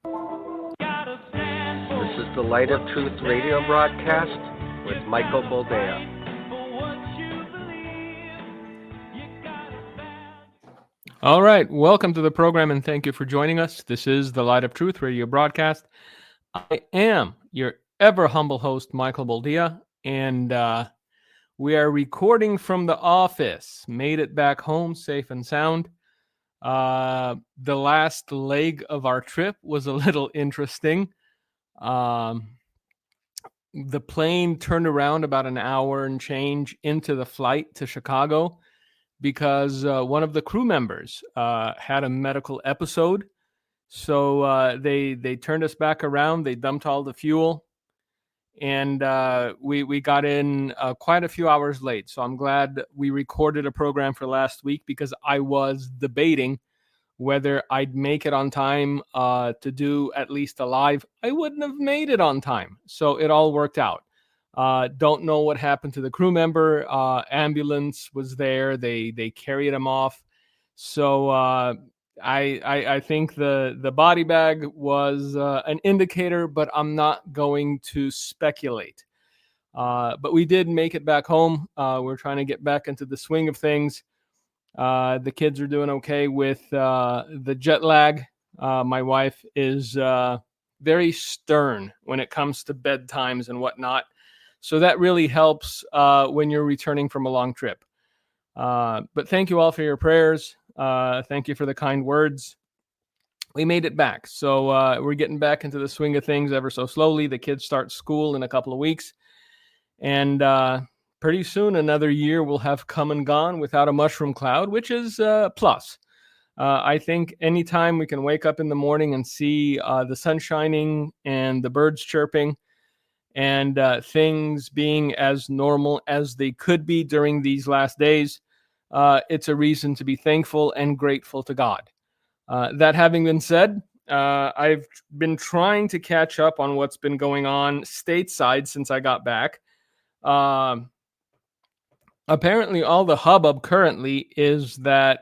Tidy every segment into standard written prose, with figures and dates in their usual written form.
This is the Light of Truth radio broadcast with Michael Boldea. All right, welcome to the program and thank you for joining us. This is the Light of Truth radio broadcast. I am your ever humble host, Michael Boldea, and we are recording from the office. Made it back home safe and sound. The last leg of our trip was a little interesting. The plane turned around about an hour and change into the flight to Chicago because one of the crew members had a medical episode. So they turned us back around. They dumped all the fuel, and we got in quite a few hours late. So I'm glad we recorded a program for last week because I was debating whether I'd make it on time to do at least a live. I wouldn't have made it on time. So it all worked out. Don't know what happened to the crew member. Ambulance was there. They carried him off. So I think the body bag was an indicator, but I'm not going to speculate. But we did make it back home. We're trying to get back into the swing of things. The kids are doing okay with the jet lag. My wife is very stern when it comes to bedtimes and whatnot. So that really helps when you're returning from a long trip. But thank you all for your prayers. Thank you for the kind words. We made it back. So we're getting back into the swing of things ever so slowly. The kids start school in a couple of weeks. And pretty soon, another year will have come and gone without a mushroom cloud, which is a plus. I think anytime we can wake up in the morning and see the sun shining and the birds chirping and things being as normal as they could be during these last days, it's a reason to be thankful and grateful to God. That having been said, I've been trying to catch up on what's been going on stateside since I got back. Apparently all the hubbub currently is that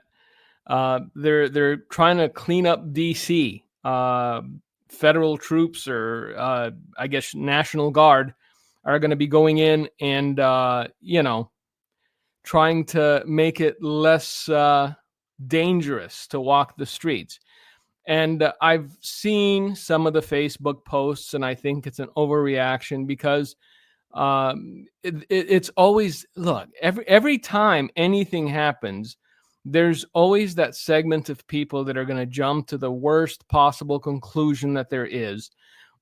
they're trying to clean up DC. Federal troops or I guess National Guard are going to be going in and trying to make it less dangerous to walk the streets. And I've seen some of the Facebook posts, and I think it's an overreaction because it's always, look, every time anything happens, there's always that segment of people that are going to jump to the worst possible conclusion that there is.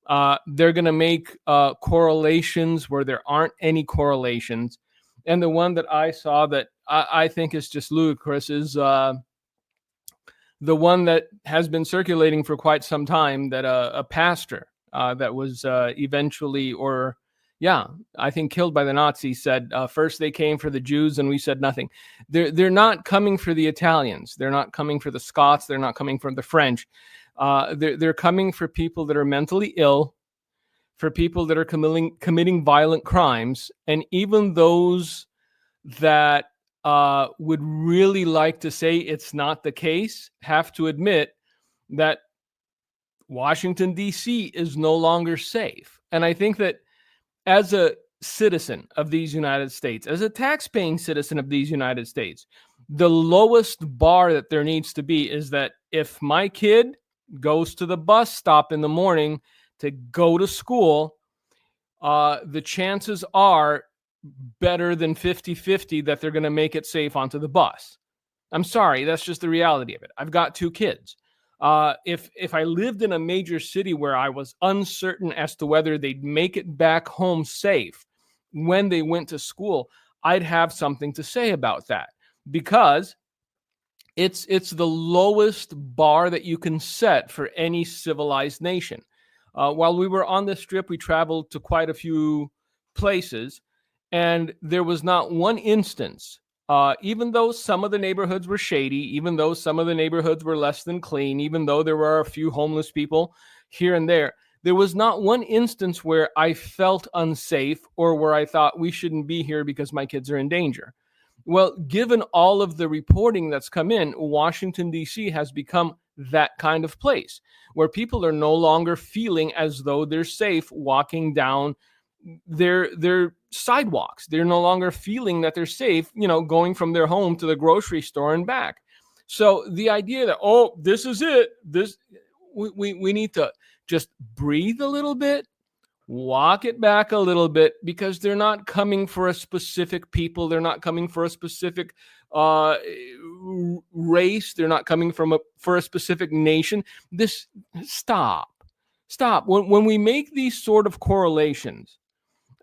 They're going to make correlations where there aren't any correlations. And the one that I saw that I think is just ludicrous is the one that has been circulating for quite some time, that a pastor that was eventually, I think killed by the Nazis, said first they came for the Jews and we said nothing. They're not coming for the Italians. They're not coming for the Scots. They're not coming for the French. They're coming for people that are mentally ill, for people that are committing violent crimes, and even those that would really like to say it's not the case have to admit that Washington, D.C. is no longer safe. And I think that as a citizen of these United States, as a tax-paying citizen of these United States, the lowest bar that there needs to be is that if my kid goes to the bus stop in the morning to go to school, the chances are better than 50-50 that they're going to make it safe onto the bus. I'm sorry, that's just the reality of it. I've got two kids. If I lived in a major city where I was uncertain as to whether they'd make it back home safe when they went to school, I'd have something to say about that, because it's the lowest bar that you can set for any civilized nation. While we were on this trip, we traveled to quite a few places, and there was not one instance, even though some of the neighborhoods were shady, even though some of the neighborhoods were less than clean, even though there were a few homeless people here and there was not one instance where I felt unsafe or where I thought we shouldn't be here because my kids are in danger. Well, given all of the reporting that's come in, Washington, D.C. has become that kind of place where people are no longer feeling as though they're safe walking down their sidewalks. They're no longer feeling that they're safe, going from their home to the grocery store and back. So the idea that, oh, this is it, we need to just breathe a little bit, walk it back a little bit, because they're not coming for a specific people. They're not coming for a specific race. They're not coming for a specific nation. Stop. When we make these sort of correlations,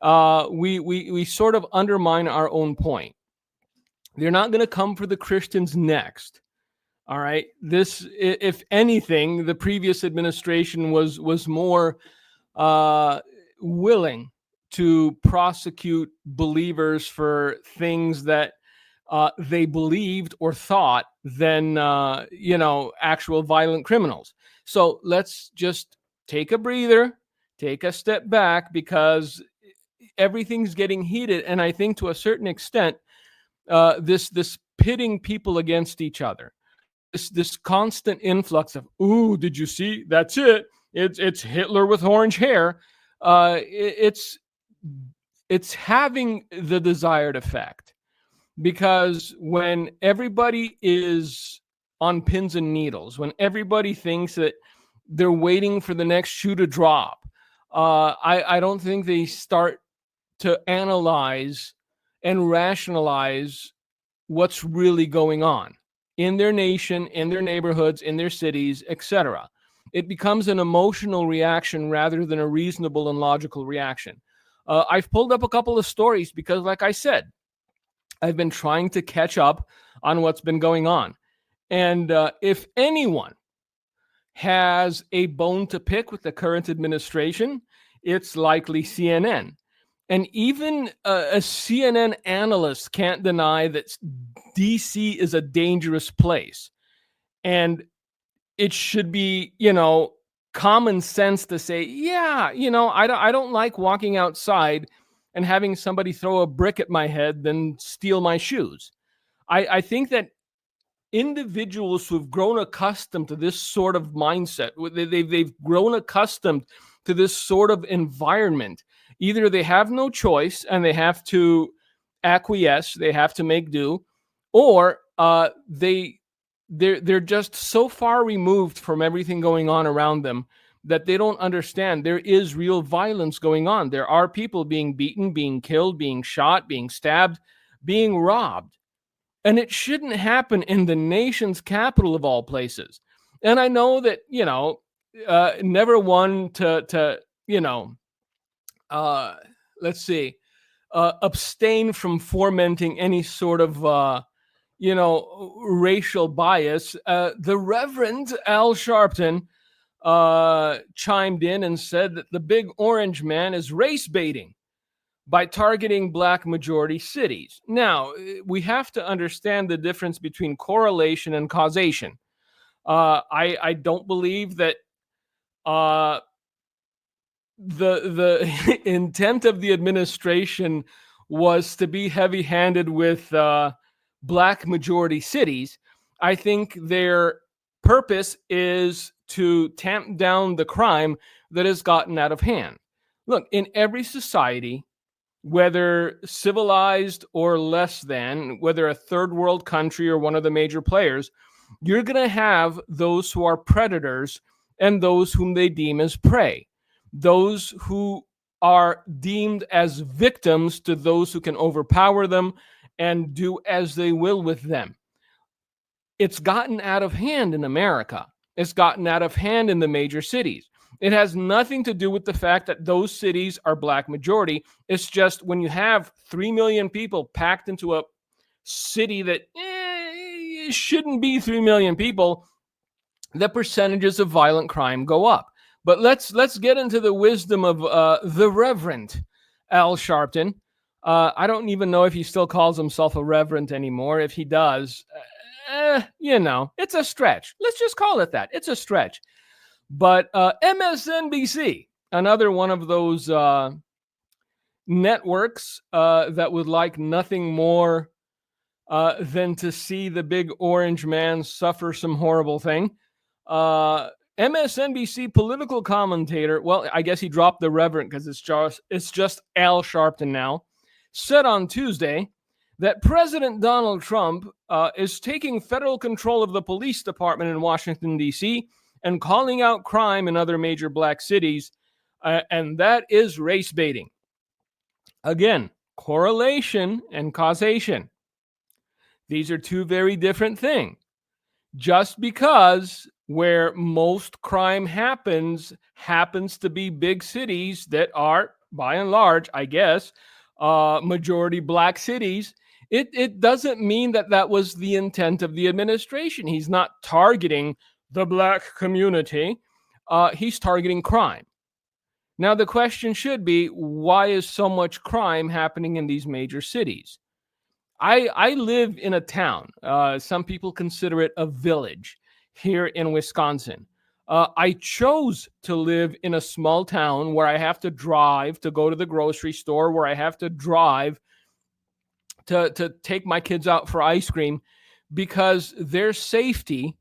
we sort of undermine our own point. They're not going to come for the Christians next. All right. This, if anything, the previous administration was more willing to prosecute believers for things that they believed or thought than actual violent criminals. So let's just take a breather, take a step back, because everything's getting heated, and I think to a certain extent, this pitting people against each other, this constant influx of, ooh, did you see? That's it. It's Hitler with orange hair. It's having the desired effect, because when everybody is on pins and needles, when everybody thinks that they're waiting for the next shoe to drop, I don't think they start to analyze and rationalize what's really going on in their nation, in their neighborhoods, in their cities, etc. It becomes an emotional reaction rather than a reasonable and logical reaction. I've pulled up a couple of stories because, like I said, I've been trying to catch up on what's been going on. And if anyone has a bone to pick with the current administration, it's likely CNN. And even a CNN analyst can't deny that DC is a dangerous place. And it should be, common sense to say, yeah, I don't like walking outside and having somebody throw a brick at my head, then steal my shoes. I think that individuals who've grown accustomed to this sort of mindset, they've grown accustomed to this sort of environment. Either they have no choice and they have to acquiesce, they have to make do, or they're just so far removed from everything going on around them that they don't understand there is real violence going on. There are people being beaten, being killed, being shot, being stabbed, being robbed. And it shouldn't happen in the nation's capital of all places. And I know that, never one to abstain from fomenting any sort of, racial bias. The Reverend Al Sharpton chimed in and said that the big orange man is race baiting by targeting black majority cities. Now, we have to understand the difference between correlation and causation. I don't believe that the intent of the administration was to be heavy-handed with black majority cities. I think their purpose is to tamp down the crime that has gotten out of hand. Look, in every society, whether civilized or less than, whether a third world country or one of the major players, you're going to have those who are predators and those whom they deem as prey. Those who are deemed as victims to those who can overpower them and do as they will with them. It's gotten out of hand in America. It's gotten out of hand in the major cities. It has nothing to do with the fact that those cities are black majority. It's just when you have 3 million people packed into a city that shouldn't be 3 million people, the percentages of violent crime go up. But let's get into the wisdom of the Reverend Al Sharpton. I don't even know if he still calls himself a reverend anymore. If he does, it's a stretch. Let's just call it that. It's a stretch. But MSNBC, another one of those networks that would like nothing more than to see the big orange man suffer some horrible thing. MSNBC political commentator, well, I guess he dropped the reverend because it's just Al Sharpton now, said on Tuesday that President Donald Trump is taking federal control of the police department in Washington, D.C., and calling out crime in other major black cities, and that is race baiting. Again, correlation and causation. These are two very different things. Just because where most crime happens to be big cities that are, by and large, I guess, majority black cities, it doesn't mean that that was the intent of the administration. He's not targeting the black community. He's targeting crime. Now, the question should be, why is so much crime happening in these major cities? I live in a town. Some people consider it a village here in Wisconsin. I chose to live in a small town where I have to drive to go to the grocery store, where I have to drive to take my kids out for ice cream, because their safety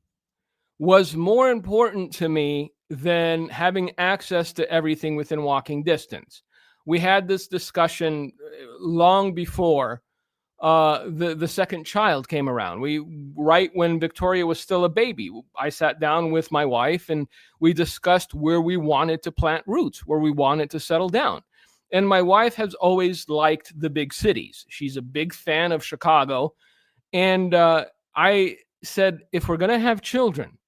was more important to me than having access to everything within walking distance. We had this discussion long before the second child came around. Right when Victoria was still a baby, I sat down with my wife and we discussed where we wanted to plant roots, where we wanted to settle down. And my wife has always liked the big cities. She's a big fan of Chicago. And I said, if we're going to have children,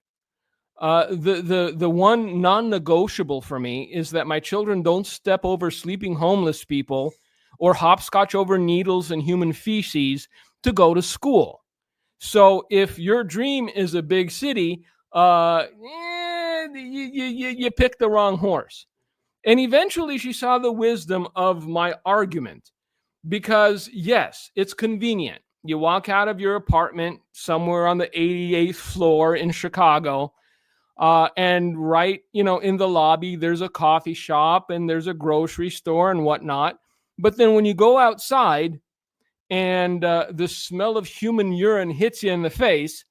the one non-negotiable for me is that my children don't step over sleeping homeless people or hopscotch over needles and human feces to go to school. So if your dream is a big city, you picked the wrong horse. And eventually she saw the wisdom of my argument, because yes, it's convenient. You walk out of your apartment somewhere on the 88th floor in Chicago, and right, in the lobby, there's a coffee shop and there's a grocery store and whatnot. But then when you go outside and the smell of human urine hits you in the face,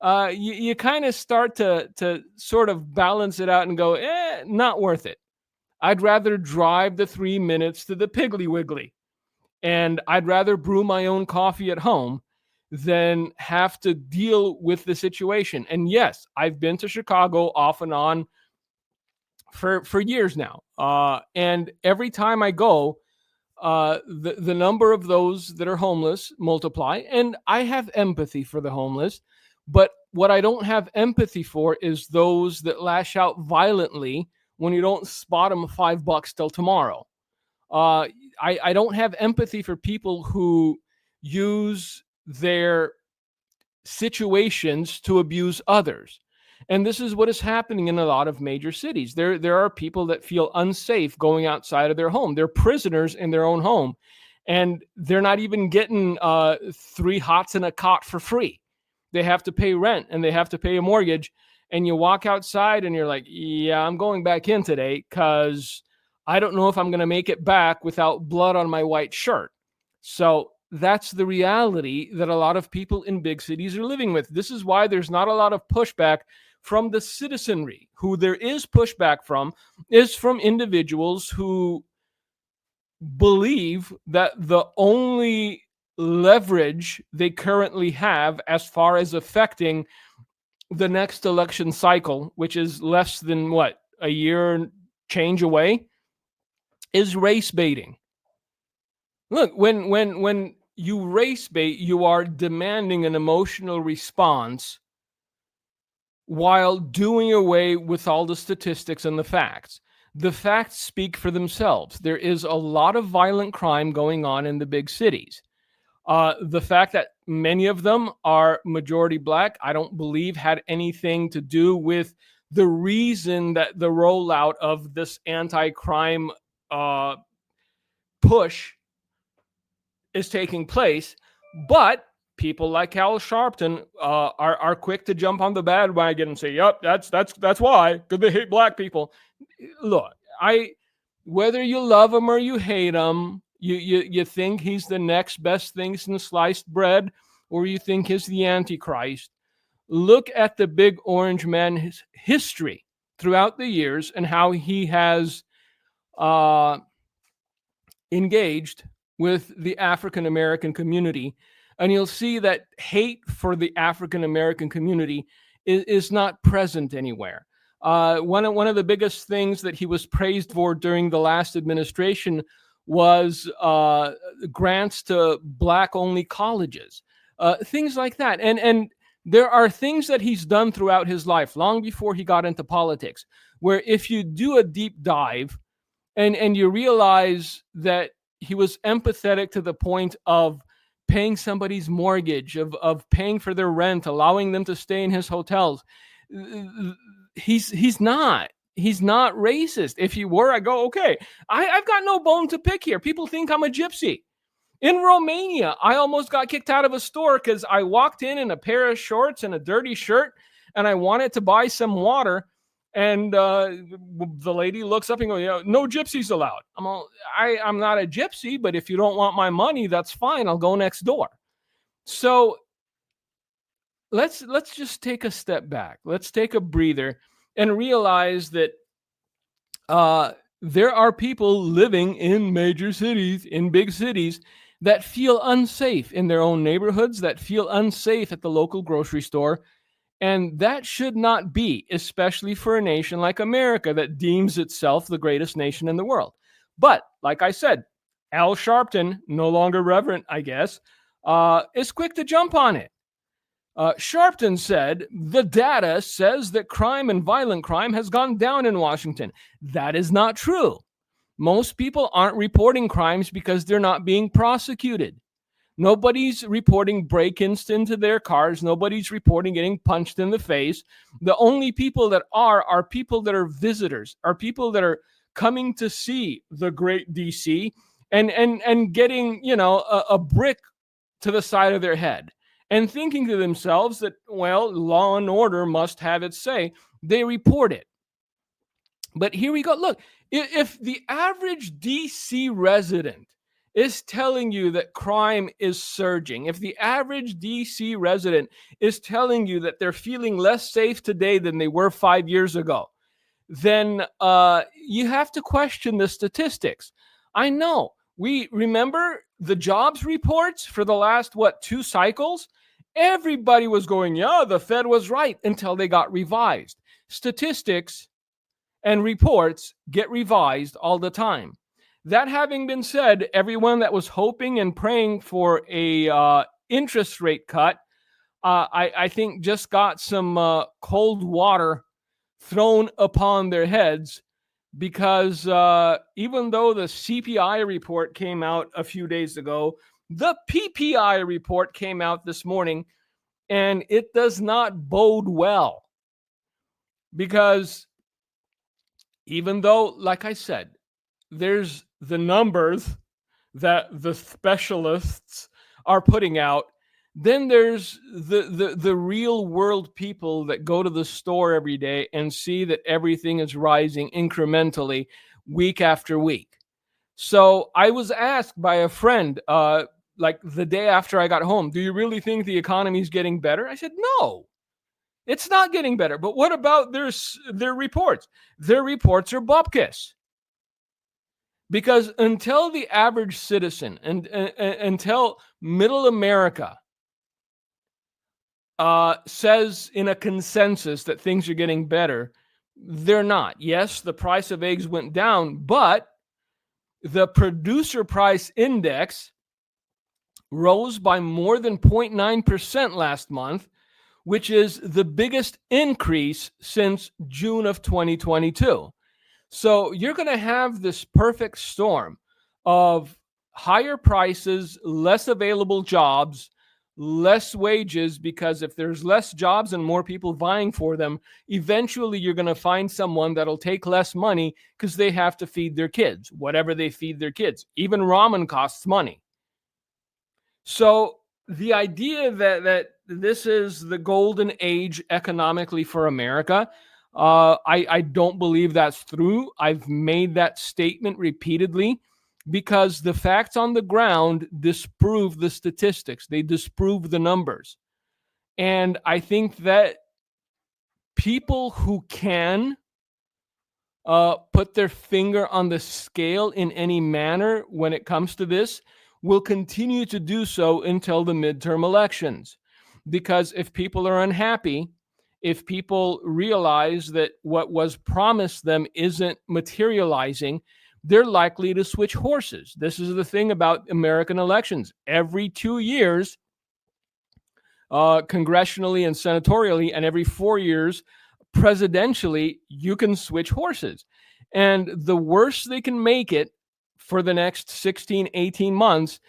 you kind of start to sort of balance it out and go, not worth it. I'd rather drive the 3 minutes to the Piggly Wiggly, and I'd rather brew my own coffee at home than have to deal with the situation. And yes, I've been to Chicago off and on for years now. And every time I go, the number of those that are homeless multiply, and I have empathy for the homeless. But what I don't have empathy for is those that lash out violently when you don't spot them $5 till tomorrow. I don't have empathy for people who use their situations to abuse others. And this is what is happening in a lot of major cities. There are people that feel unsafe going outside of their home. They're prisoners in their own home, and they're not even getting 3 hots and a cot for free. They have to pay rent and they have to pay a mortgage. And you walk outside and you're like, yeah, I'm going back in today because I don't know if I'm going to make it back without blood on my white shirt. So that's the reality that a lot of people in big cities are living with. This is why there's not a lot of pushback from the citizenry. Who there is pushback from is from individuals who believe that the only leverage they currently have as far as affecting the next election cycle, which is less than a year change away, is race baiting. Look, when you race bait, you are demanding an emotional response while doing away with all the statistics and the facts. The facts speak for themselves. There is a lot of violent crime going on in the big cities. The fact that many of them are majority black, I don't believe had anything to do with the reason that the rollout of this anti-crime push is taking place. But people like Al Sharpton are quick to jump on the bandwagon and say, "Yep, that's why, because they hate black people." Look, whether you love him or you hate him, you think he's the next best thing since sliced bread, or you think is the Antichrist, look at the big orange man's history throughout the years and how he has uh, engaged with the African American community. And you'll see that hate for the African American community is not present anywhere. One of the biggest things that he was praised for during the last administration was grants to black-only colleges, things like that. And there are things that he's done throughout his life, long before he got into politics, where if you do a deep dive and you realize that he was empathetic to the point of paying somebody's mortgage, of paying for their rent, allowing them to stay in his hotels. He's not racist. If he were, I go, okay, I've got no bone to pick here. People think I'm a gypsy. In Romania, I almost got kicked out of a store because I walked in a pair of shorts and a dirty shirt, and I wanted to buy some water. And the lady looks up and goes, no gypsies allowed. I'm not a gypsy, but if you don't want my money, that's fine. I'll go next door. So let's just take a step back. Let's take a breather and realize that there are people living in major cities, in big cities, that feel unsafe in their own neighborhoods, that feel unsafe at the local grocery store. And that should not be, especially for a nation like America that deems itself the greatest nation in the world. But like I said, Al Sharpton, no longer Reverend, I guess, is quick to jump on it. Sharpton said, the data says that crime and violent crime has gone down in Washington. That is not true. Most people aren't reporting crimes because they're not being prosecuted. Nobody's reporting break-ins into their cars. Nobody's reporting getting punched in the face. The only people that are people that are visitors, are people that are coming to see the great DC and getting, a brick to the side of their head and thinking to themselves that, well, law and order must have its say. They report it. But here we go. Look, if the average DC resident is telling you that crime is surging, if the average DC resident is telling you that they're feeling less safe today than they were 5 years ago, then you have to question the statistics. I know. We remember the jobs reports for the last, 2 cycles? Everybody was going, yeah, the Fed was right, until they got revised. Statistics and reports get revised all the time. That having been said, everyone that was hoping and praying for a interest rate cut, I think just got some cold water thrown upon their heads, because even though the CPI report came out a few days ago, the PPI report came out this morning, and it does not bode well. Because even though, like I said, there's the numbers that the specialists are putting out, then there's the real world people that go to the store every day and see that everything is rising incrementally week after week. So I was asked by a friend, like the day after I got home, do you really think the economy is getting better? I said, no, it's not getting better. But what about their reports? Their reports are bupkis. Because until the average citizen and until middle America says in a consensus that things are getting better, they're not. Yes, the price of eggs went down, but the producer price index rose by more than 0.9% last month, which is the biggest increase since June of 2022. So you're going to have this perfect storm of higher prices, less available jobs, less wages, because if there's less jobs and more people vying for them, eventually you're going to find someone that'll take less money because they have to feed their kids, whatever they feed their kids. Even ramen costs money. So the idea that this is the golden age economically for America, I don't believe that's true. I've made that statement repeatedly, because the facts on the ground disprove the statistics. They disprove the numbers. And I think that people who can put their finger on the scale in any manner when it comes to this will continue to do so until the midterm elections. Because if people are unhappy, if people realize that what was promised them isn't materializing, they're likely to switch horses. This is the thing about American elections. Every 2 years, congressionally and senatorially, and every 4 years, presidentially, you can switch horses. And the worse they can make it for the next 16, 18 months,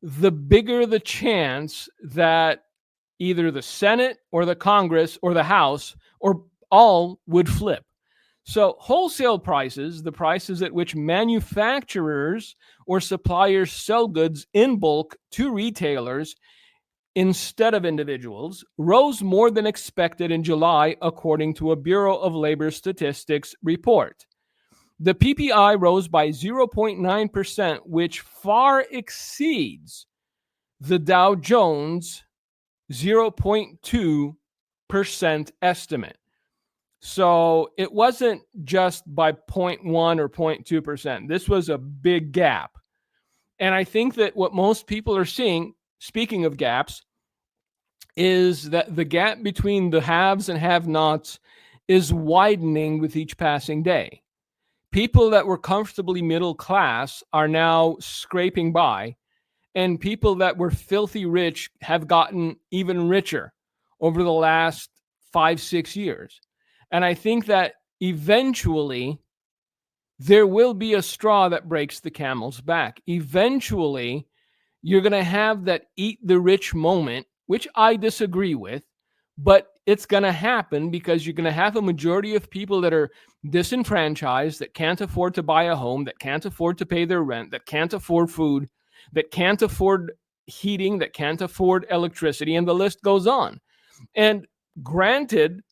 the bigger the chance that either the Senate or the Congress or the House or all would flip. So wholesale prices, the prices at which manufacturers or suppliers sell goods in bulk to retailers instead of individuals, rose more than expected in July, according to a Bureau of Labor Statistics report. The PPI rose by 0.9%, which far exceeds the Dow Jones 0.2% estimate. So it wasn't just by 0.1 or 0.2%. This was a big gap. And I think that what most people are seeing, speaking of gaps, is that the gap between the haves and have-nots is widening with each passing day. People that were comfortably middle class are now scraping by, and people that were filthy rich have gotten even richer over the last 5-6 years. And I think that eventually there will be a straw that breaks the camel's back. Eventually, you're going to have that eat the rich moment, which I disagree with, but it's going to happen because you're going to have a majority of people that are disenfranchised, that can't afford to buy a home, that can't afford to pay their rent, that can't afford food, that can't afford heating, that can't afford electricity, and the list goes on. And granted,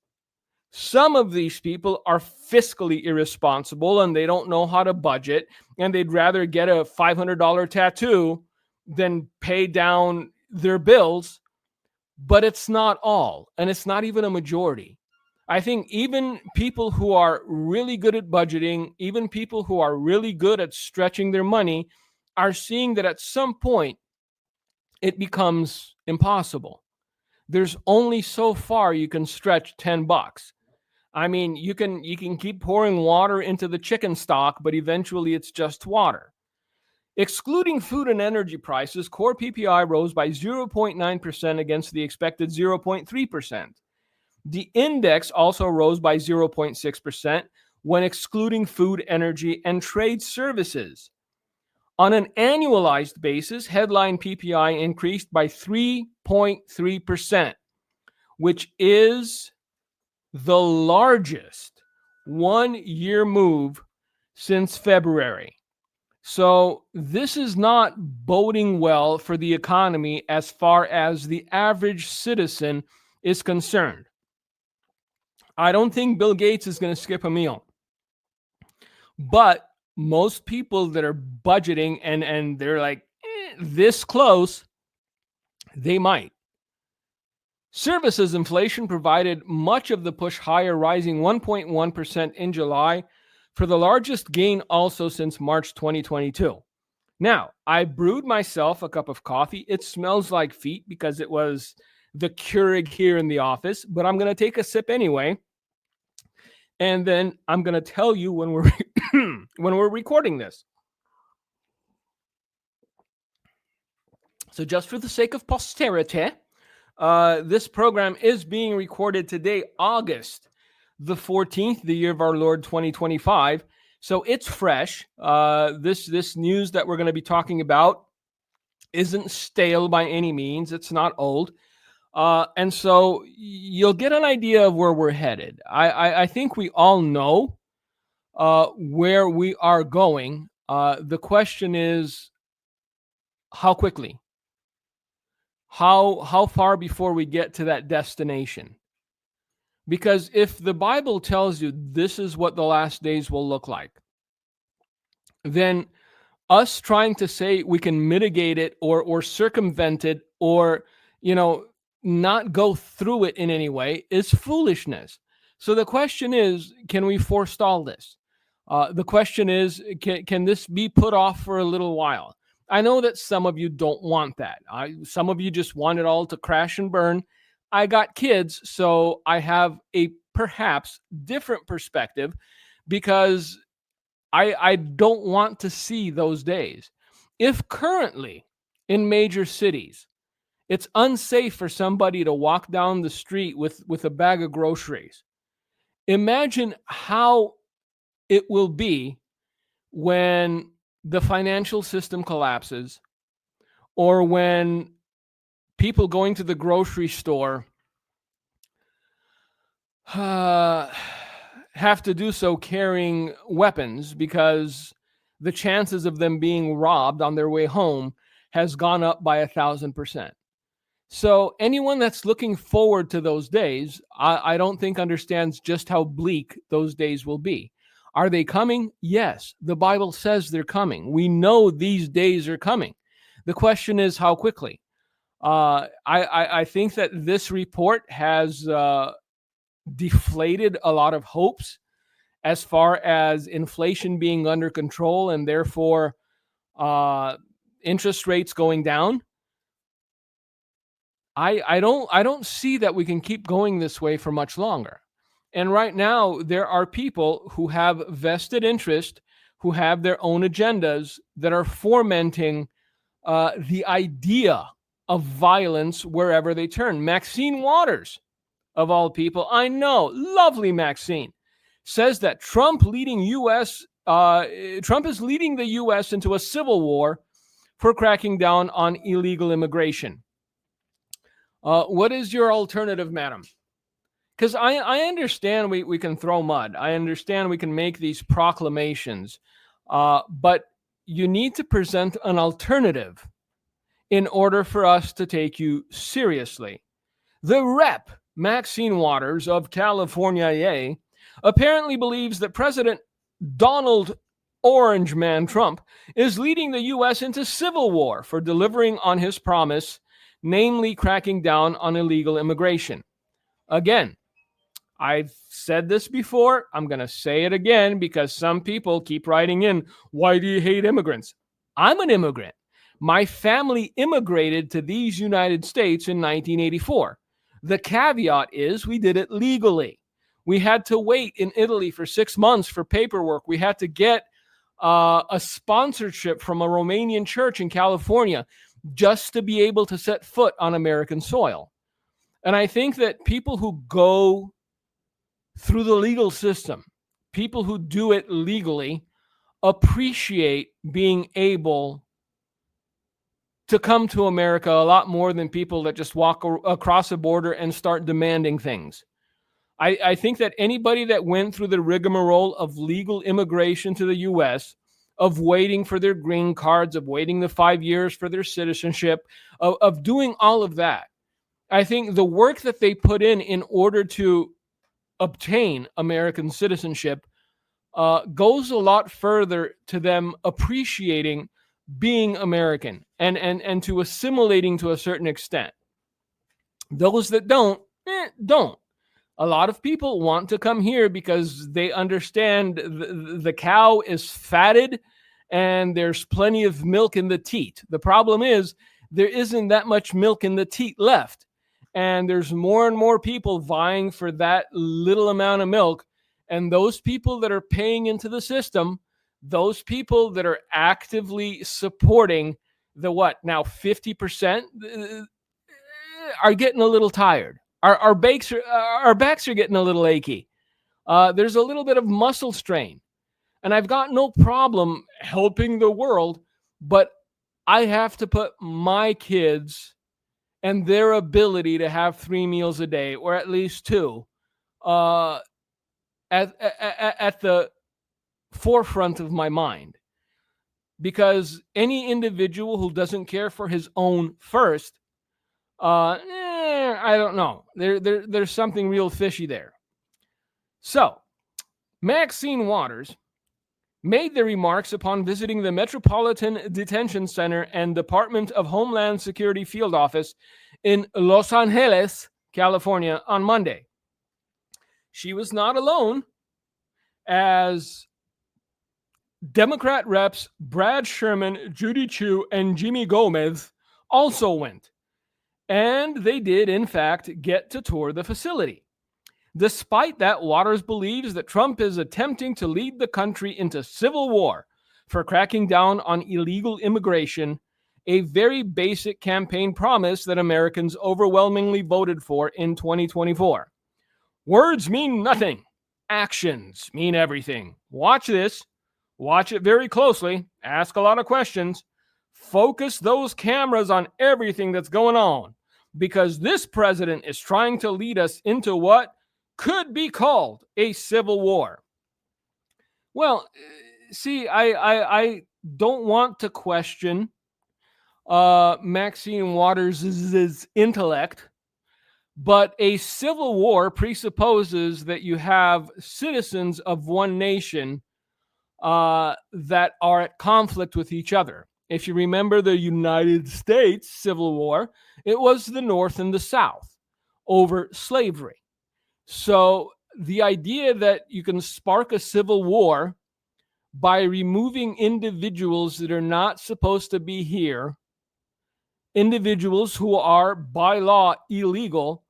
some of these people are fiscally irresponsible and they don't know how to budget, and they'd rather get a $500 tattoo than pay down their bills. But it's not all, and it's not even a majority. I think even people who are really good at budgeting, even people who are really good at stretching their money, are seeing that at some point it becomes impossible. There's only so far you can stretch $10. I mean, you can keep pouring water into the chicken stock, but eventually it's just water. Excluding food and energy prices, core PPI rose by 0.9% against the expected 0.3%. The index also rose by 0.6% when excluding food, energy, and trade services. On an annualized basis, headline PPI increased by 3.3%, which is the largest one-year move since February. So this is not boding well for the economy as far as the average citizen is concerned. I don't think Bill Gates is going to skip a meal. But most people that are budgeting and they're like this close, they might. Services inflation provided much of the push higher, rising 1.1% in July, for the largest gain also since March 2022. Now, I brewed myself a cup of coffee. It smells like feet because it was the Keurig here in the office, but I'm going to take a sip anyway. And then I'm going to tell you when we're when we're recording this. So just for the sake of posterity, this program is being recorded today, August the 14th, the year of our Lord 2025. So it's fresh. This news that we're going to be talking about isn't stale by any means. It's not old. And so you'll get an idea of where we're headed. I think we all know where we are going. The question is, how quickly? How far before we get to that destination? Because if the Bible tells you this is what the last days will look like, then us trying to say we can mitigate it or circumvent it or, you know, not go through it in any way is foolishness. So the question is, can we forestall this? The question is, can this be put off for a little while? I know that some of you don't want that. Some of you just want it all to crash and burn. I got kids, so I have a perhaps different perspective because I don't want to see those days. If currently in major cities it's unsafe for somebody to walk down the street with a bag of groceries, imagine how it will be when the financial system collapses or when people going to the grocery store have to do so carrying weapons because the chances of them being robbed on their way home has gone up by 1,000%. So anyone that's looking forward to those days, I don't think understands just how bleak those days will be. Are they coming? Yes. The Bible says they're coming. We know these days are coming. The question is how quickly. I think that this report has deflated a lot of hopes as far as inflation being under control and therefore interest rates going down. I don't see that we can keep going this way for much longer. And right now, there are people who have vested interest, who have their own agendas that are fomenting the idea of violence wherever they turn. Maxine Waters, of all people, I know, lovely Maxine, says that Trump is leading the U.S. into a civil war for cracking down on illegal immigration. What is your alternative, madam? Because I understand we can throw mud. I understand we can make these proclamations. But you need to present an alternative in order for us to take you seriously. The rep, Maxine Waters of California, apparently believes that President Donald Orange Man Trump is leading the U.S. into civil war for delivering on his promise, namely cracking down on illegal immigration. Again, I've said this before. I'm going to say it again because some people keep writing in, why do you hate immigrants? I'm an immigrant. My family immigrated to these United States in 1984. The caveat is we did it legally. We had to wait in Italy for 6 months for paperwork. We had to get a sponsorship from a Romanian church in California just to be able to set foot on American soil. And I think that people who go through the legal system, people who do it legally, appreciate being able to come to America a lot more than people that just walk across a border and start demanding things. I think that anybody that went through the rigmarole of legal immigration to the U.S., of waiting for their green cards, of waiting the 5 years for their citizenship, of doing all of that, I think the work that they put in order to obtain American citizenship goes a lot further to them appreciating being American and to assimilating to a certain extent. Those that don't. A lot of people want to come here because they understand the cow is fatted and there's plenty of milk in the teat. The problem is there isn't that much milk in the teat left. And there's more and more people vying for that little amount of milk. And those people that are paying into the system, those people that are actively supporting the 50% are getting a little tired. Our backs are getting a little achy. There's a little bit of muscle strain. And I've got no problem helping the world, but I have to put my kids and their ability to have 3 meals a day, or at least 2, at the forefront of my mind. Because any individual who doesn't care for his own first, I don't know. There's something real fishy there. So, Maxine Waters made the remarks upon visiting the Metropolitan Detention Center and Department of Homeland Security field office in Los Angeles, California on Monday. She was not alone, as Democrat reps Brad Sherman, Judy Chu, and Jimmy Gomez also went. And they did, in fact, get to tour the facility. Despite that, Waters believes that Trump is attempting to lead the country into civil war for cracking down on illegal immigration, a very basic campaign promise that Americans overwhelmingly voted for in 2024. Words mean nothing. Actions mean everything. Watch this. Watch it very closely. Ask a lot of questions. Focus those cameras on everything that's going on, because this president is trying to lead us into what could be called a civil war. Well, see, I don't want to question Maxine Waters' intellect, but a civil war presupposes that you have citizens of one nation that are at conflict with each other. If you remember the United States Civil War, it was the North and the South over slavery. So the idea that you can spark a civil war by removing individuals that are not supposed to be here, individuals who are by law illegal,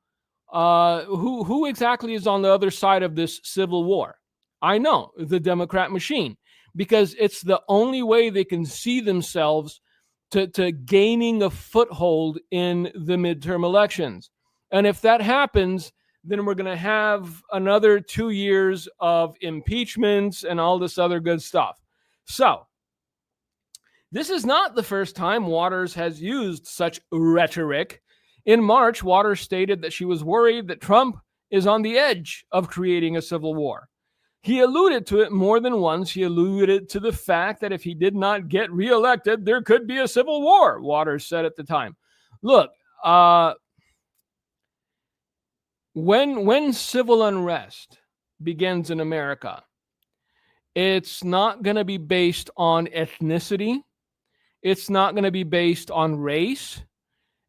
who exactly is on the other side of this civil war? I know, the Democrat machine, because it's the only way they can see themselves to gaining a foothold in the midterm elections. And if that happens, then we're going to have another 2 years of impeachments and all this other good stuff. So, this is not the first time Waters has used such rhetoric. In March, Waters stated that she was worried that Trump is on the edge of creating a civil war. He alluded to it more than once. He alluded to the fact that if he did not get reelected, there could be a civil war, Waters said at the time. Look, when civil unrest begins in America, it's not going to be based on ethnicity. It's not going to be based on race.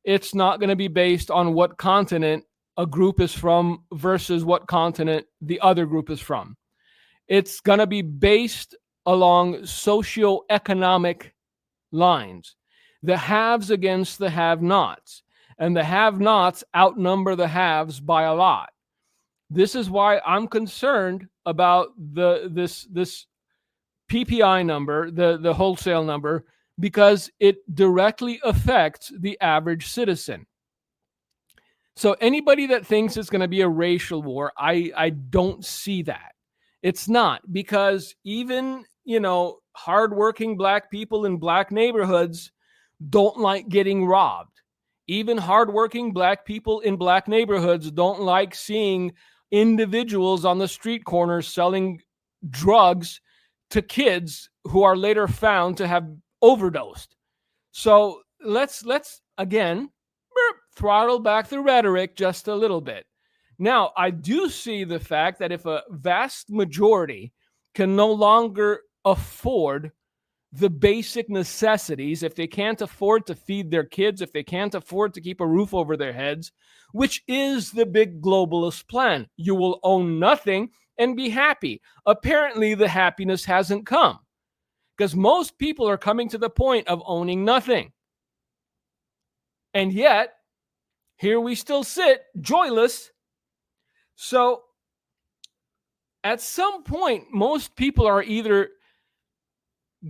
It's not going to be based on what continent a group is from versus what continent the other group is from. It's going to be based along socioeconomic lines, the haves against the have-nots. And the have-nots outnumber the haves by a lot. This is why I'm concerned about this PPI number, the wholesale number, because it directly affects the average citizen. So anybody that thinks it's going to be a racial war, I don't see that. It's not, because even, hardworking black people in black neighborhoods don't like getting robbed. Even hardworking black people in black neighborhoods don't like seeing individuals on the street corners selling drugs to kids who are later found to have overdosed. So let's again throttle back the rhetoric just a little bit. Now, I do see the fact that if a vast majority can no longer afford the basic necessities, if they can't afford to feed their kids, if they can't afford to keep a roof over their heads, which is the big globalist plan, you will own nothing and be happy. Apparently, the happiness hasn't come, because most people are coming to the point of owning nothing. And yet, here we still sit, joyless. So, at some point, most people are either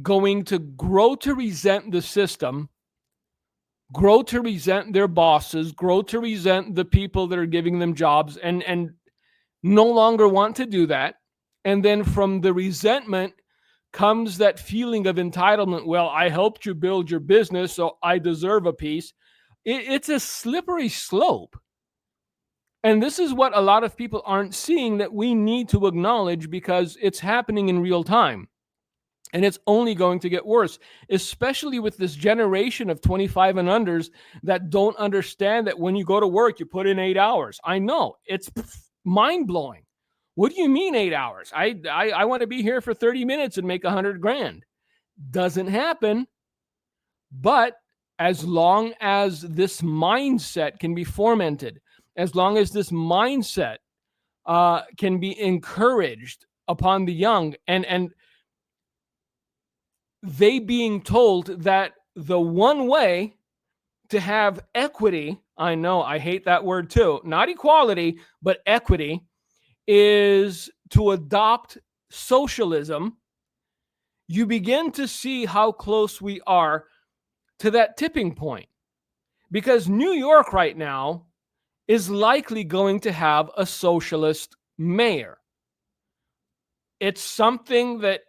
going to grow to resent the system, grow to resent their bosses, grow to resent the people that are giving them jobs, and no longer want to do that. And then from the resentment comes that feeling of entitlement. Well, I helped you build your business, so I deserve a piece. It's a slippery slope. And this is what a lot of people aren't seeing, that we need to acknowledge, because it's happening in real time. And it's only going to get worse, especially with this generation of 25 and unders that don't understand that when you go to work, you put in 8 hours. I know, it's mind-blowing. What do you mean 8 hours? I want to be here for 30 minutes and make 100 grand. Doesn't happen. But as long as this mindset can be fomented, as long as this mindset can be encouraged upon the young, and they being told that the one way to have equity, I know I hate that word too, not equality, but equity, is to adopt socialism, you begin to see how close we are to that tipping point. Because New York right now is likely going to have a socialist mayor. It's something that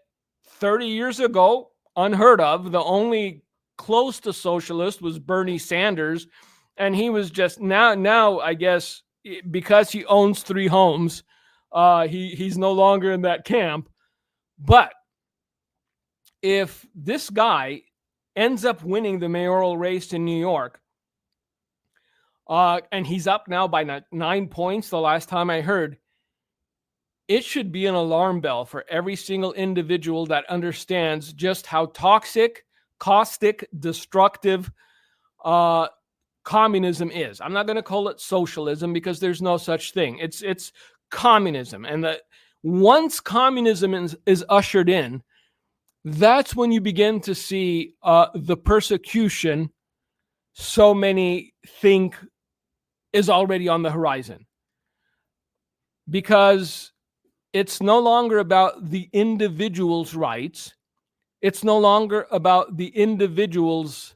30 years ago, unheard of. The only close to socialist was Bernie Sanders. And he was just now I guess, because he owns 3 homes, he's no longer in that camp. But if this guy ends up winning the mayoral race in New York, and he's up now by 9 points the last time I heard, it should be an alarm bell for every single individual that understands just how toxic, caustic, destructive communism is. I'm not going to call it socialism because there's no such thing. It's communism. And that once communism is ushered in, that's when you begin to see the persecution so many think is already on the horizon. Because it's no longer about the individual's rights. It's no longer about the individual's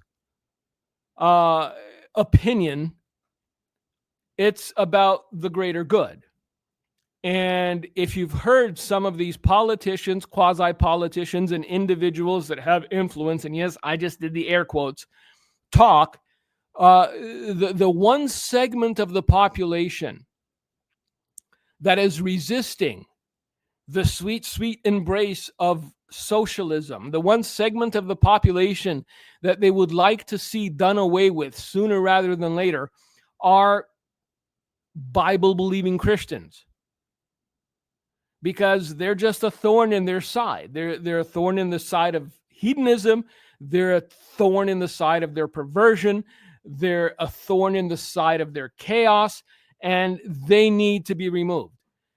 opinion. It's about the greater good. And if you've heard some of these politicians, quasi-politicians, and individuals that have influence, and yes, I just did the air quotes, talk, the one segment of the population that is resisting the sweet, sweet embrace of socialism, the one segment of the population that they would like to see done away with sooner rather than later, are Bible-believing Christians. Because they're just a thorn in their side. They're a thorn in the side of hedonism. They're a thorn in the side of their perversion. They're a thorn in the side of their chaos, and they need to be removed.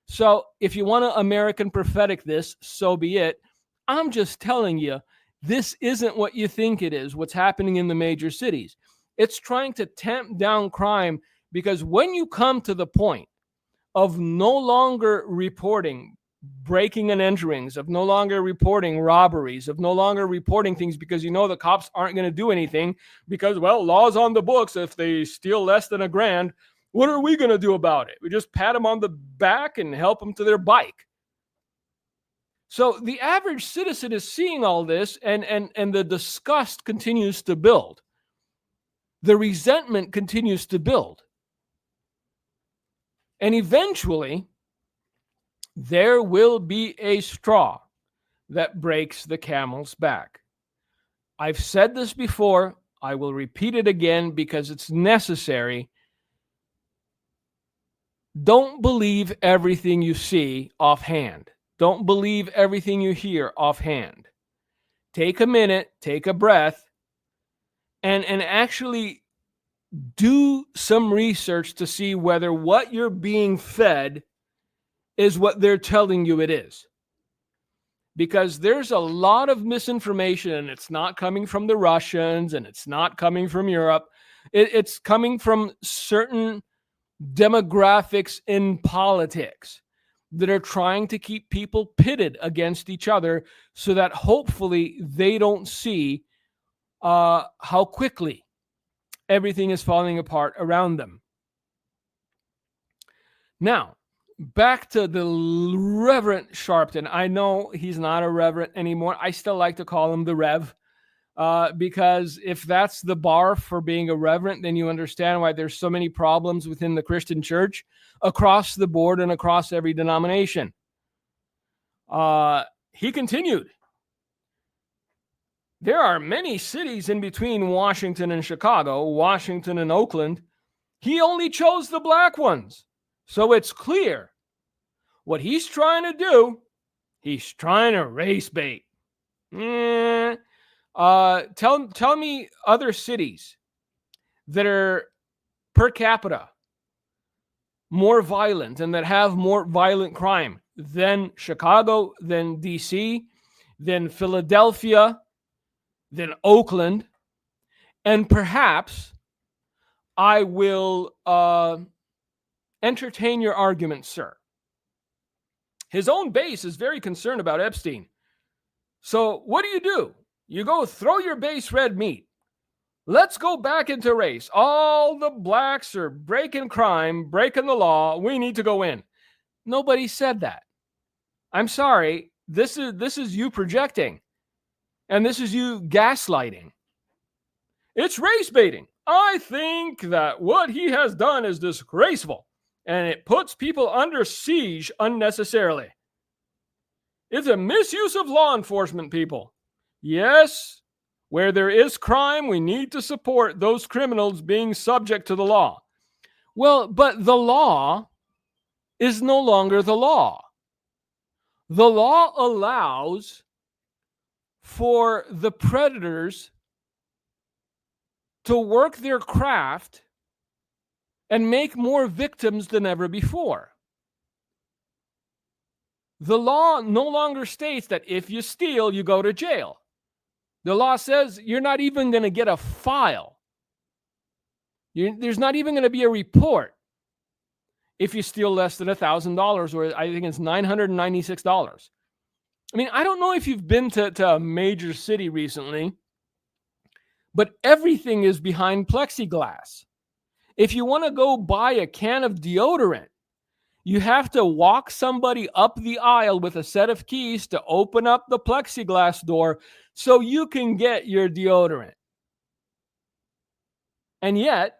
So if you want to American prophetic this, so be it. I'm just telling you, this isn't what you think it is, what's happening in the major cities. It's trying to tamp down crime, because when you come to the point of no longer reporting breaking and enterings, of no longer reporting robberies, of no longer reporting things because you know the cops aren't going to do anything because, well, law's on the books. If they steal less than $1,000, what are we going to do about it? We just pat them on the back and help them to their bike. So the average citizen is seeing all this, and the disgust continues to build. The resentment continues to build. And eventually, there will be a straw that breaks the camel's back. I've said this before. I will repeat it again because it's necessary. Don't believe everything you see offhand. Don't believe everything you hear offhand. Take a minute, take a breath, and actually do some research to see whether what you're being fed is what they're telling you it is. Because there's a lot of misinformation, and it's not coming from the Russians, and it's not coming from Europe. It's coming from certain demographics in politics that are trying to keep people pitted against each other so that hopefully they don't see how quickly everything is falling apart around them. Now, back to the Reverend Sharpton. I know he's not a reverend anymore. I still like to call him the Rev, because if that's the bar for being a reverend, then you understand why there's so many problems within the Christian church across the board and across every denomination. He continued. There are many cities in between Washington and Chicago, Washington and Oakland. He only chose the black ones. So it's clear. What he's trying to do, he's trying to race bait. Tell me other cities that are per capita more violent and that have more violent crime than Chicago, than DC, than Philadelphia, than Oakland. And perhaps I will entertain your argument, sir. His own base is very concerned about Epstein. So what do? You go throw your base red meat. Let's go back into race. All the blacks are breaking crime, breaking the law. We need to go in. Nobody said that. I'm sorry. This is you projecting. And this is you gaslighting. It's race baiting. I think that what he has done is disgraceful, and it puts people under siege unnecessarily. It's a misuse of law enforcement, people. Yes, where there is crime, we need to support those criminals being subject to the law. Well, but the law is no longer the law. The law allows for the predators to work their craft and make more victims than ever before. The law no longer states that if you steal, you go to jail. The law says you're not even going to get a file. There's not even going to be a report if you steal less than $1,000, or I think it's $996. I mean, I don't know if you've been to a major city recently, but everything is behind plexiglass. If you want to go buy a can of deodorant, you have to walk somebody up the aisle with a set of keys to open up the plexiglass door so you can get your deodorant. And yet,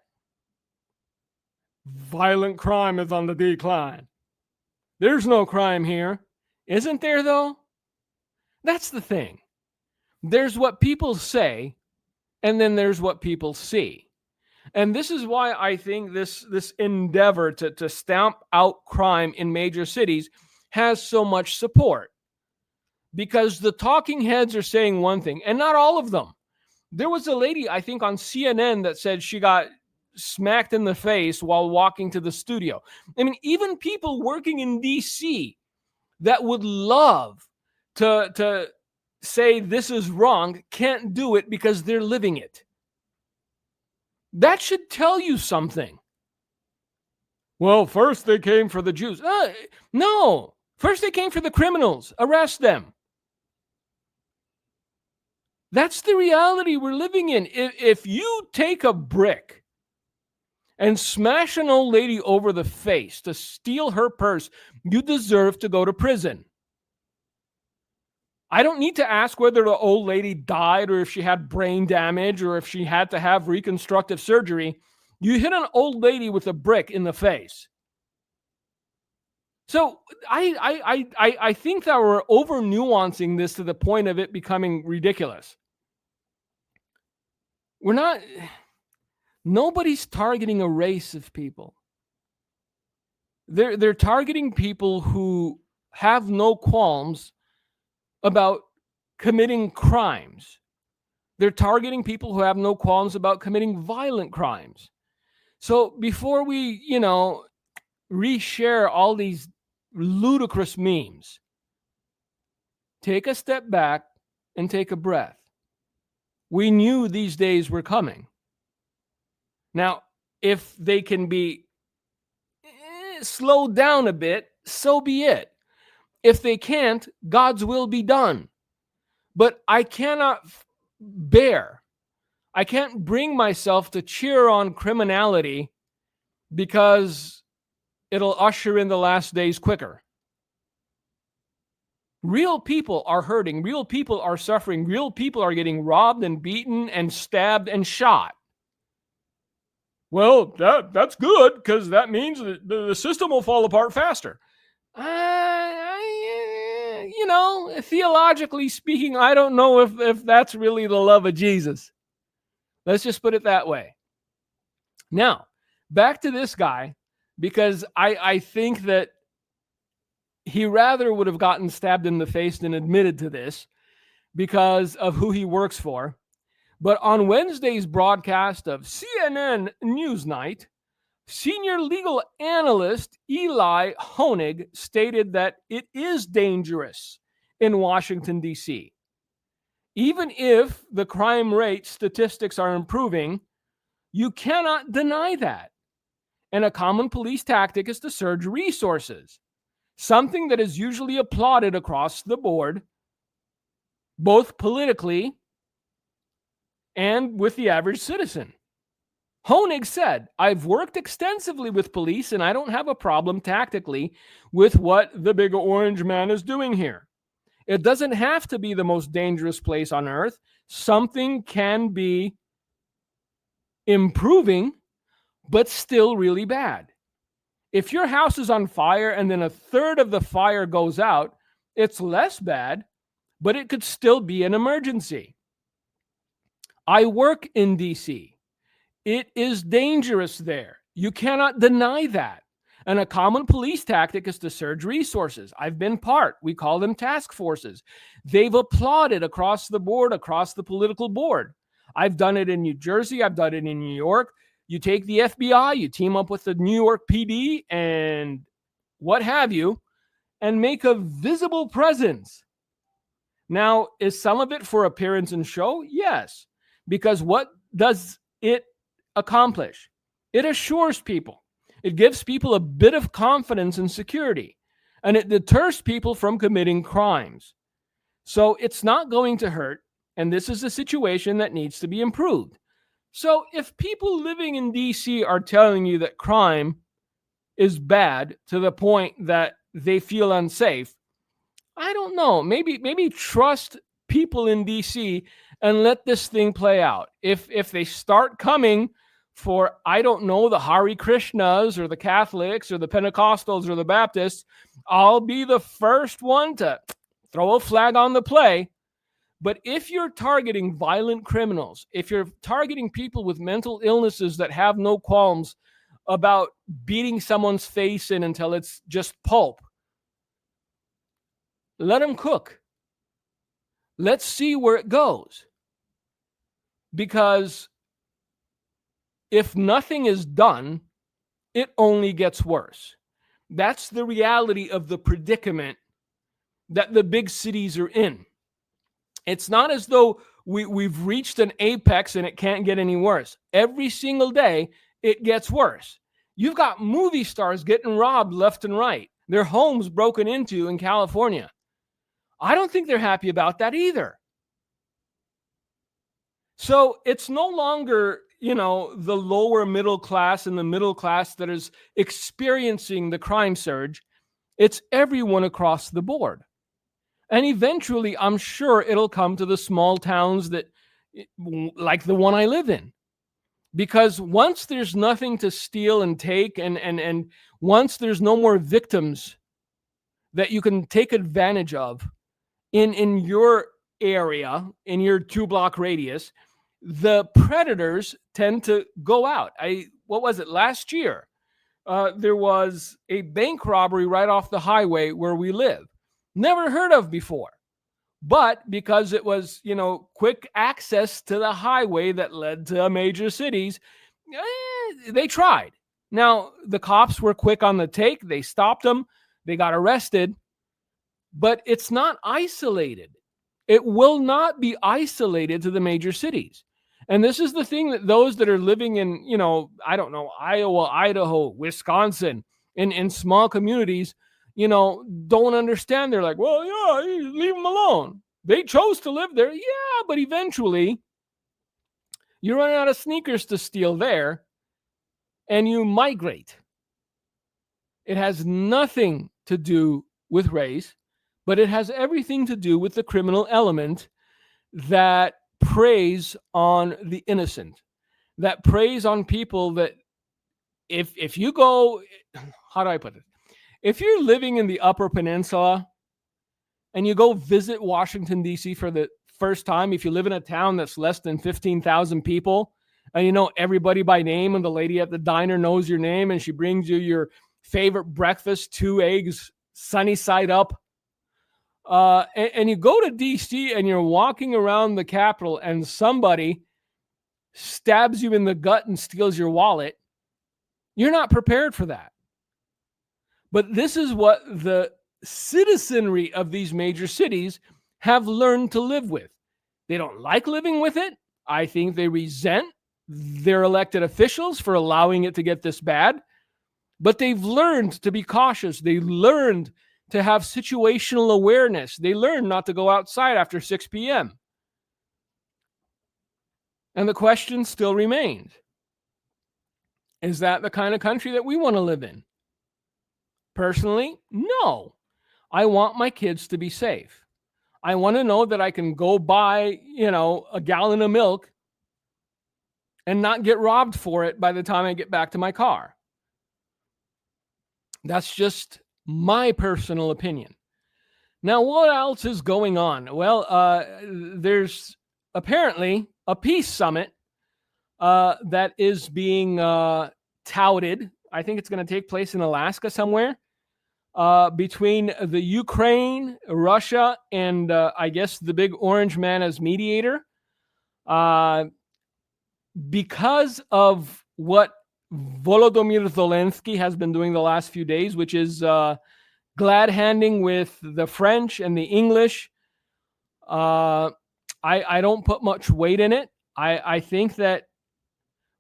violent crime is on the decline. There's no crime here. Isn't there, though? That's the thing. There's what people say, and then there's what people see. And this is why I think this endeavor to stamp out crime in major cities has so much support. Because the talking heads are saying one thing, and not all of them. There was a lady, I think, on CNN that said she got smacked in the face while walking to the studio. I mean, even people working in DC that would love to say this is wrong can't do it because they're living it. That should tell you something. Well, first they came for the Jews. No, first they came for the criminals. Arrest them. That's the reality we're living in. If you take a brick and smash an old lady over the face to steal her purse, you deserve to go to prison. I don't need to ask whether the old lady died or if she had brain damage or if she had to have reconstructive surgery. You hit an old lady with a brick in the face. So I think that we're over nuancing this to the point of it becoming ridiculous. Nobody's targeting a race of people. They're targeting people who have no qualms about committing crimes. They're targeting people who have no qualms about committing violent crimes. So before we, reshare all these ludicrous memes, take a step back and take a breath. We knew these days were coming. Now, if they can be slowed down a bit, so be it. If they can't, God's will be done. But I can't bring myself to cheer on criminality because it'll usher in the last days quicker. Real people are hurting. Real people are suffering. Real people are getting robbed and beaten and stabbed and shot. Well, that's good because that means that the system will fall apart faster. Theologically speaking, I don't know if that's really the love of Jesus. Let's just put it that way. Now, back to this guy, because I think that he rather would have gotten stabbed in the face than admitted to this because of who he works for. But on Wednesday's broadcast of CNN Newsnight, senior legal analyst Eli Honig stated that it is dangerous in Washington, D.C. Even if the crime rate statistics are improving, you cannot deny that. And a common police tactic is to surge resources, something that is usually applauded across the board, both politically and with the average citizen. Honig said, I've worked extensively with police and I don't have a problem tactically with what the big orange man is doing here. It doesn't have to be the most dangerous place on earth. Something can be improving, but still really bad. If your house is on fire and then a third of the fire goes out, it's less bad, but it could still be an emergency. I work in DC. It is dangerous there. You cannot deny that. And a common police tactic is to surge resources. I've been part. We call them task forces. They've applauded across the board, across the political board. I've done it in New Jersey. I've done it in New York. You take the FBI, you team up with the New York PD and what have you, and make a visible presence. Now, is some of it for appearance and show? Yes. Because what does it accomplish? It assures people. It gives people a bit of confidence and security, and it deters people from committing crimes. So it's not going to hurt, and this is a situation that needs to be improved. So if people living in DC are telling you that crime is bad to the point that they feel unsafe, I don't know. Maybe trust people in DC and let this thing play out. If they start coming for, I don't know, the Hare Krishnas or the Catholics or the Pentecostals or the Baptists, I'll be the first one to throw a flag on the play. But if you're targeting violent criminals, if you're targeting people with mental illnesses that have no qualms about beating someone's face in until it's just pulp, let them cook. Let's see where it goes. Because if nothing is done, it only gets worse. That's the reality of the predicament that the big cities are in. It's not as though we've reached an apex and it can't get any worse. Every single day, it gets worse. You've got movie stars getting robbed left and right. Their homes broken into in California. I don't think they're happy about that either. So it's no longer, the lower middle class and the middle class that is experiencing the crime surge. It's everyone across the board. And eventually, I'm sure it'll come to the small towns that, like the one I live in. Because once there's nothing to steal and take, and once there's no more victims that you can take advantage of in your area, in your 2-block radius, the predators tend to go out. What was it? Last year, there was a bank robbery right off the highway where we live. Never heard of before. But because it was, quick access to the highway that led to major cities, they tried. Now, the cops were quick on the take. They stopped them. They got arrested. But it's not isolated. It will not be isolated to the major cities. And this is the thing that those that are living in, Iowa, Idaho, Wisconsin, in small communities, don't understand. They're like, well, yeah, leave them alone. They chose to live there. Yeah, but eventually you run out of sneakers to steal there and you migrate. It has nothing to do with race, but it has everything to do with the criminal element that preys on the innocent, that preys on people that if you go, how do I put it? If you're living in the Upper Peninsula and you go visit Washington, D.C. for the first time, if you live in a town that's less than 15,000 people and you know everybody by name and the lady at the diner knows your name and she brings you your favorite breakfast, 2 eggs sunny side up. And you go to DC and you're walking around the Capitol and somebody stabs you in the gut and steals your wallet. You're not prepared for that. But this is what the citizenry of these major cities have learned to live with. They don't like living with it. I think they resent their elected officials for allowing it to get this bad. But they've learned to be cautious. They learned to have situational awareness. They learned not to go outside after 6 p.m. And the question still remains. Is that the kind of country that we want to live in? Personally, no. I want my kids to be safe. I want to know that I can go buy, a gallon of milk and not get robbed for it by the time I get back to my car. That's just my personal opinion. Now, what else is going on? Well, there's apparently a peace summit that is being touted. I think it's going to take place in Alaska somewhere between the Ukraine, Russia, and I guess the big orange man as mediator. Because of what Volodymyr Zelensky has been doing the last few days, which is glad handing with the French and the English. I don't put much weight in it. I think that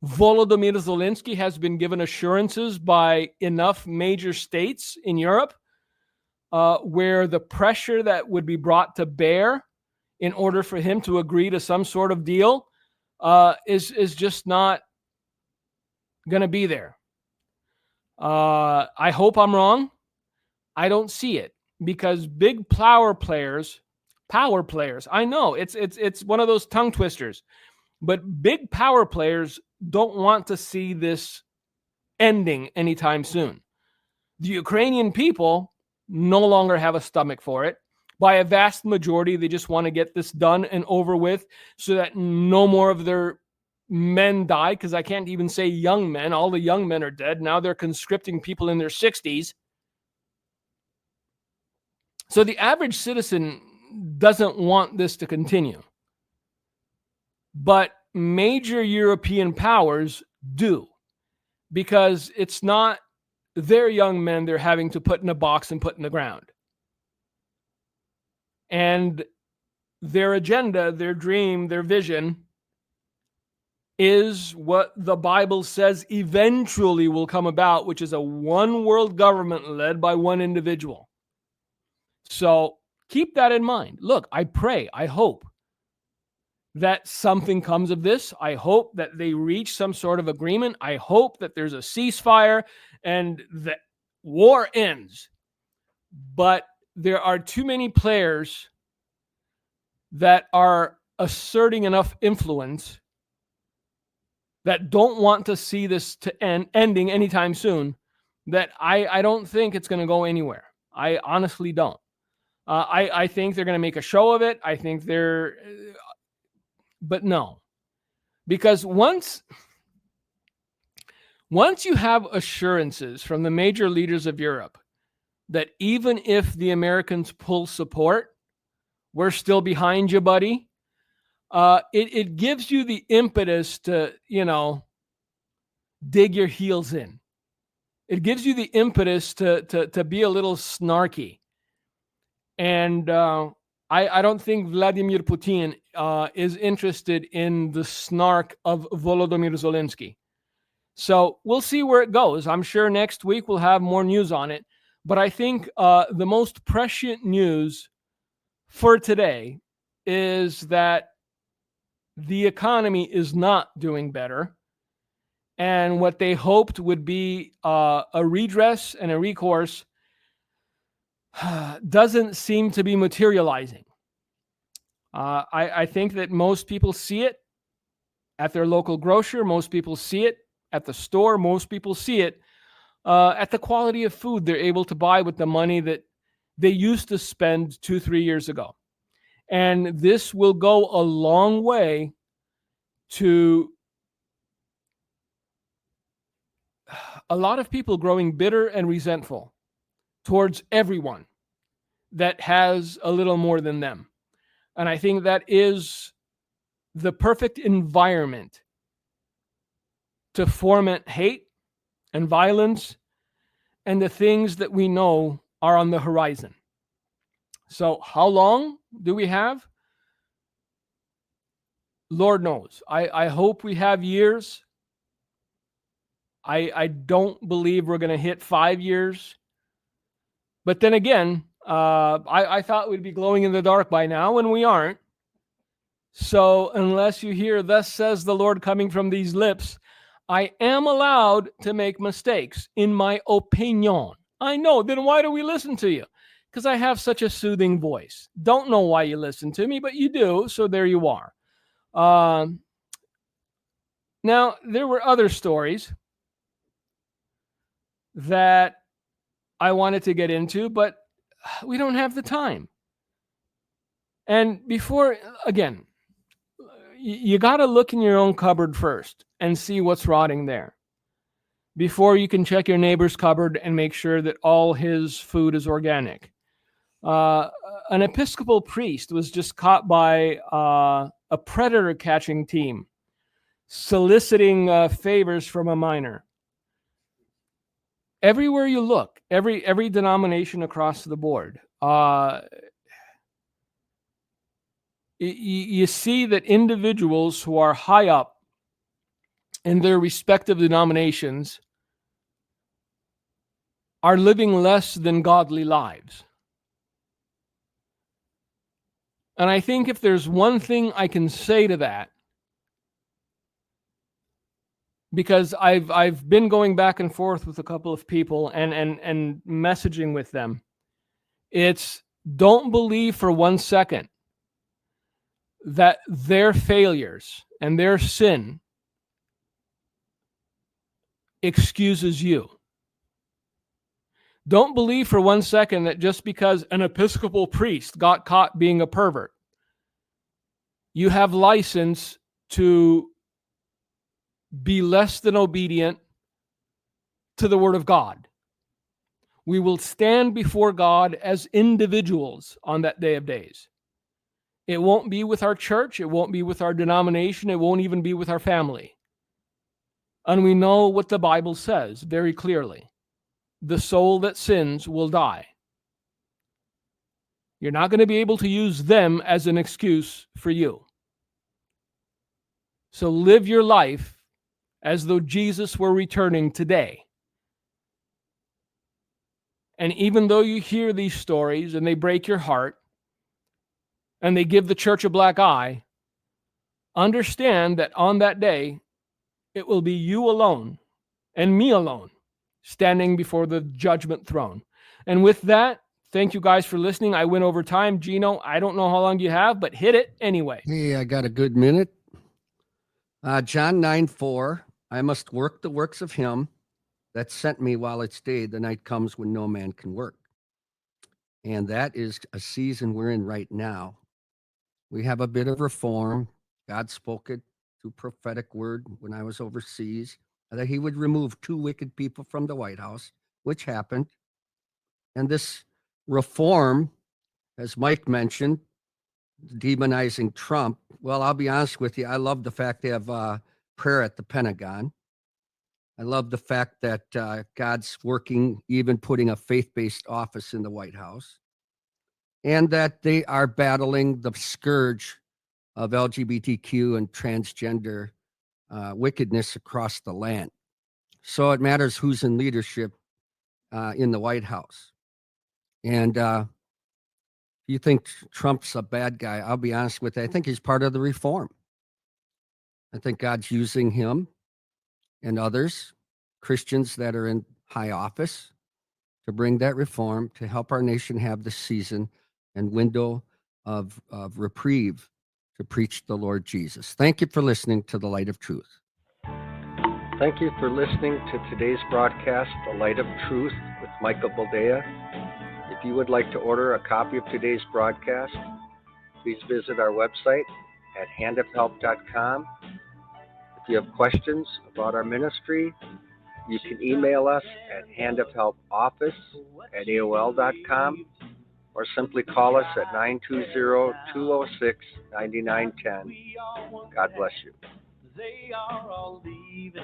Volodymyr Zelensky has been given assurances by enough major states in Europe where the pressure that would be brought to bear in order for him to agree to some sort of deal is just not going to be there. I hope I'm wrong. I don't see it because big power players, I know it's one of those tongue twisters, but big power players don't want to see this ending anytime soon. The Ukrainian people no longer have a stomach for it. By a vast majority, they just want to get this done and over with so that no more of their men die, because I can't even say young men. All the young men are dead. Now they're conscripting people in their 60s. So the average citizen doesn't want this to continue. But major European powers do, because it's not their young men they're having to put in a box and put in the ground. And their agenda, their dream, their vision is what the Bible says eventually will come about, which is a one world government led by one individual. So keep that in mind. Look, I pray, I hope that something comes of this. I hope that they reach some sort of agreement. I hope that there's a ceasefire and that war ends. But there are too many players that are asserting enough influence that don't want to see this to ending anytime soon, that I don't think it's going to go anywhere. I honestly don't. I think they're going to make a show of it. I think but no. Because once you have assurances from the major leaders of Europe that even if the Americans pull support, we're still behind you, buddy. It gives you the impetus to, dig your heels in. It gives you the impetus to be a little snarky. And I don't think Vladimir Putin is interested in the snark of Volodymyr Zelensky. So we'll see where it goes. I'm sure next week we'll have more news on it. But I think the most prescient news for today is that the economy is not doing better. And what they hoped would be a redress and a recourse doesn't seem to be materializing. I think that most people see it at their local grocer. Most people see it at the store. Most people see it at the quality of food they're able to buy with the money that they used to spend 2-3 years ago. And this will go a long way to a lot of people growing bitter and resentful towards everyone that has a little more than them. And I think that is the perfect environment to foment hate and violence and the things that we know are on the horizon. So how long do we have? Lord knows. I hope we have years. I don't believe we're going to hit 5 years. But then again, I thought we'd be glowing in the dark by now, and we aren't. So unless you hear, thus says the Lord coming from these lips, I am allowed to make mistakes, in my opinion. I know. Then why do we listen to you? Because I have such a soothing voice. Don't know why you listen to me, but you do. So there you are. Now, there were other stories that I wanted to get into, but we don't have the time. And before, again, you got to look in your own cupboard first and see what's rotting there before you can check your neighbor's cupboard and make sure that all his food is organic. An Episcopal priest was just caught by a predator catching team soliciting favors from a minor. Everywhere you look, every denomination across the board, you see that individuals who are high up in their respective denominations are living less than godly lives. And I think if there's one thing I can say to that, because I've been going back and forth with a couple of people and messaging with them, it's don't believe for 1 second that their failures and their sin excuses you. Don't believe for 1 second that just because an Episcopal priest got caught being a pervert, you have license to be less than obedient to the Word of God. We will stand before God as individuals on that day of days. It won't be with our church. It won't be with our denomination. It won't even be with our family. And we know what the Bible says very clearly. The soul that sins will die. You're not going to be able to use them as an excuse for you. So live your life as though Jesus were returning today. And even though you hear these stories and they break your heart and they give the church a black eye, understand that on that day, it will be you alone and me alone standing before the judgment throne. And with that, thank you guys for listening. I went over time. Gino, I don't know how long you have, but hit it anyway. Hey, I got a good minute. John 9:4, I must work the works of him that sent me while it's day. The night comes when no man can work. And that is a season we're in right now. We have a bit of reform. God spoke it through prophetic word when I was overseas, that he would remove 2 wicked people from the White House, which happened. And this reform, as Mike mentioned, demonizing Trump. Well, I'll be honest with you. I love the fact they have prayer at the Pentagon. I love the fact that God's working, even putting a faith-based office in the White House, and that they are battling the scourge of LGBTQ and transgender wickedness across the land. So it matters who's in leadership in the White House. And you think Trump's a bad guy, I'll be honest with you. I think he's part of the reform. I think God's using him and others, Christians that are in high office, to bring that reform to help our nation have the season and window of reprieve to preach the Lord Jesus. Thank you for listening to The Light of Truth. Thank you for listening to today's broadcast, The Light of Truth, with Michael Boldea. If you would like to order a copy of today's broadcast, please visit our website at handofhelp.com. If you have questions about our ministry, You can email us at handofhelpoffice@aol.com or simply call us at 920-206-9910. God bless you. They are all leaving.